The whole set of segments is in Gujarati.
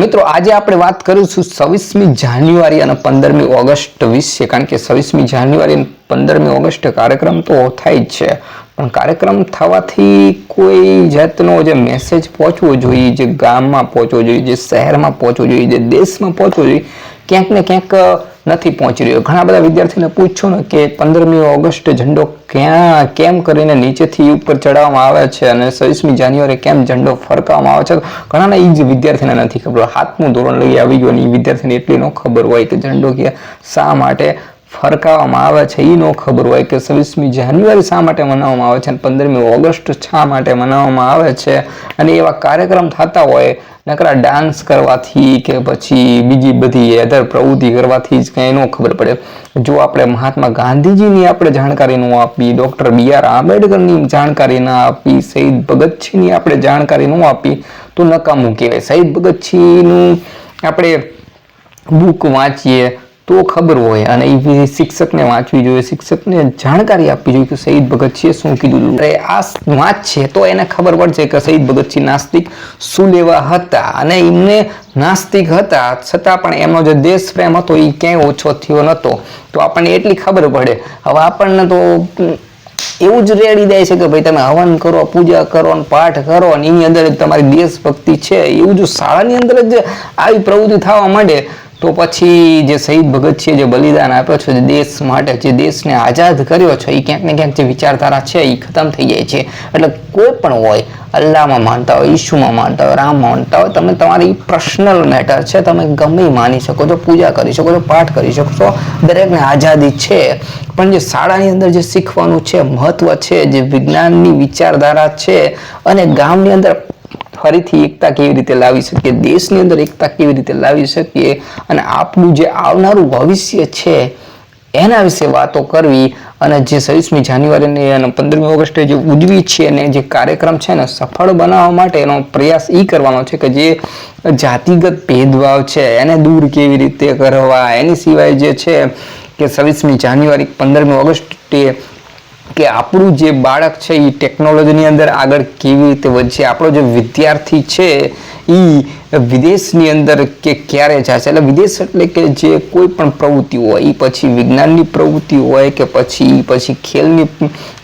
મિત્રો આજે આપણે વાત કરીશું 26મી જાન્યુઆરી અને 15મી ઓગસ્ટ વિશે, કારણ કે 26મી જાન્યુઆરી અને 15મી ઓગસ્ટ કાર્યક્રમ તો થાય જ છે, પણ કાર્યક્રમ થવાથી કોઈ જાતનો જે મેસેજ પહોંચવો જોઈએ, જે ગામમાં પહોંચવો જોઈએ, જે શહેરમાં પહોંચવો જોઈએ, જે દેશમાં પહોંચવો જોઈએ, ક્યાંક ને ક્યાંક નથી પહોંચી રહ્યો. ઘણા બધા વિદ્યાર્થીઓને પૂછો ને કે 15મી ઓગસ્ટ ઝંડો ક્યાં કેમ કરીને નીચેથી ઉપર ચડાવવામાં આવે છે અને 26મી જાન્યુઆરી કેમ ઝંડો ફરકાવવામાં આવે છે. ઘણાને એ જ વિદ્યાર્થીને નથી ખબર. હાથનું ધોરણ લઈ આવી ગયો અને એ વિદ્યાર્થીને એટલી ન ખબર હોય કે ઝંડો કે શા માટે ફરકાવવામાં આવે છે, એ ન ખબર હોય કે 26મી જાન્યુઆરી શા માટે મનાવવામાં આવે છે અને 15મી ઓગસ્ટ શા માટે મનાવવામાં આવે છે. અને એવા કાર્યક્રમ થતા હોય, નકરા ડાન્સ કરવાથી કે પછી બીજી બધી અધર પ્રવૃત્તિ કરવાથી જ કંઈ ન ખબર પડે. જો આપણે મહાત્મા ગાંધીજીની આપણે જાણકારી ન આપી, ડૉક્ટર B.R. આંબેડકરની જાણકારી ના આપી, શહીદ ભગતસિંહની આપણે જાણકારી ન આપી તો નકામું કહેવાય. શહીદ ભગતસિંહનું આપણે બુક વાંચીએ તો ખબર હોય અને એ શિક્ષકને વાંચવી જોઈએ, શિક્ષકને જાણકારી આપવી જોઈએ કે શહીદ ભગતસિંહે શું કીધું. આ વાંચ છે તો એને ખબર પડશે કે શહીદ ભગતસિંહ નાસ્તિક શું લેવા હતા અને એમને નાસ્તિક હતા છતાં પણ એમનો જે દેશ પ્રેમ હતો એ ક્યાંય ઓછો થયો નહોતો. તો આપણને એટલી ખબર પડે. હવે આપણને તો એવું જ રેડી દે છે કે ભાઈ તમે હવન કરો, પૂજા કરો, પાઠ કરો અને એની અંદર તમારી દેશભક્તિ છે. એવું જો શાળાની અંદર જ આવી પ્રવૃત્તિ થવા માંડે તો પછી જે શહીદ ભગતસિંહે જે બલિદાન આપ્યો છે, જે દેશ માટે, જે દેશને આઝાદ કર્યો છે, એ ક્યાંક ને ક્યાંક જે વિચારધારા છે એ ખતમ થઈ જાય છે. એટલે કોઈ પણ હોય, અલ્લાહમાં માનતા હોય, ઈશુમાં માનતા હોય, રામમાં માનતા હોય, તમે તમારી પર્સનલ મેટર છે, તમે ગમે માની શકો છો, પૂજા કરી શકો છો, પાઠ કરી શકો છો, દરેકને આઝાદી છે. પણ જે શાળાની અંદર જે શીખવાનું છે, મહત્વ છે, જે વિજ્ઞાનની વિચારધારા છે અને ગામની અંદર ફરીથી એકતા કેવી રીતે લાવી શકીએ, દેશની અંદર એકતા કેવી રીતે લાવી શકીએ અને આપણું જે આવનારું ભવિષ્ય છે એના વિશે વાતો કરવી અને જે 26મી જાન્યુઆરીને અને 15મી ઓગસ્ટે જે ઉજવી છે અને જે કાર્યક્રમ છે ને સફળ બનાવવા માટે એનો પ્રયાસ એ કરવાનો છે કે જે જાતિગત ભેદભાવ છે એને દૂર કેવી રીતે કરવા. એની સિવાય જે છે કે 26મી જાન્યુઆરી 15મી ઓગસ્ટે કે આપણું જે બાળક છે એ ટેકનોલોજીની અંદર આગળ કેવી રીતે વધશે, આપણો જે વિદ્યાર્થી છે એ વિદેશની અંદર કે ક્યારે જશે. એટલે વિદેશ એટલે કે જે કોઈ પણ પ્રવૃત્તિ હોય, એ પછી વિજ્ઞાનની પ્રવૃત્તિ હોય કે પછી ખેલની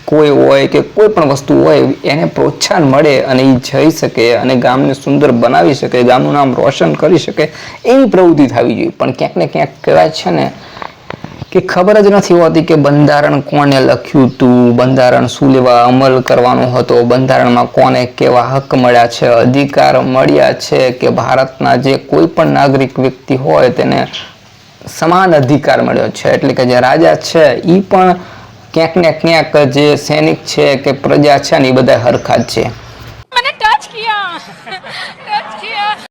કોઈ હોય કે કોઈ પણ વસ્તુ હોય, એને પ્રોત્સાહન મળે અને એ જઈ શકે અને ગામને સુંદર બનાવી શકે, ગામનું નામ રોશન કરી શકે, એવી પ્રવૃત્તિ થવી જોઈએ. પણ ક્યાંક ને ક્યાંક કહેવાય છે ને કે ખબર જ નથી હોતી કે બંધારણ કોને લખ્યું હતું, બંધારણ શું લેવા અમલ કરવાનો હતો, બંધારણમાં કોને કેવા હક મળ્યા છે, અધિકાર મળ્યા છે કે ભારતના જે કોઈ પણ નાગરિક વ્યક્તિ હોય તેને સમાન અધિકાર મળ્યો છે. એટલે કે જે રાજા છે એ પણ ક્યાંક ને ક્યાંક જે સૈનિક છે કે પ્રજા છે ને એ બધા હરખા જ છે. मैंने टच किया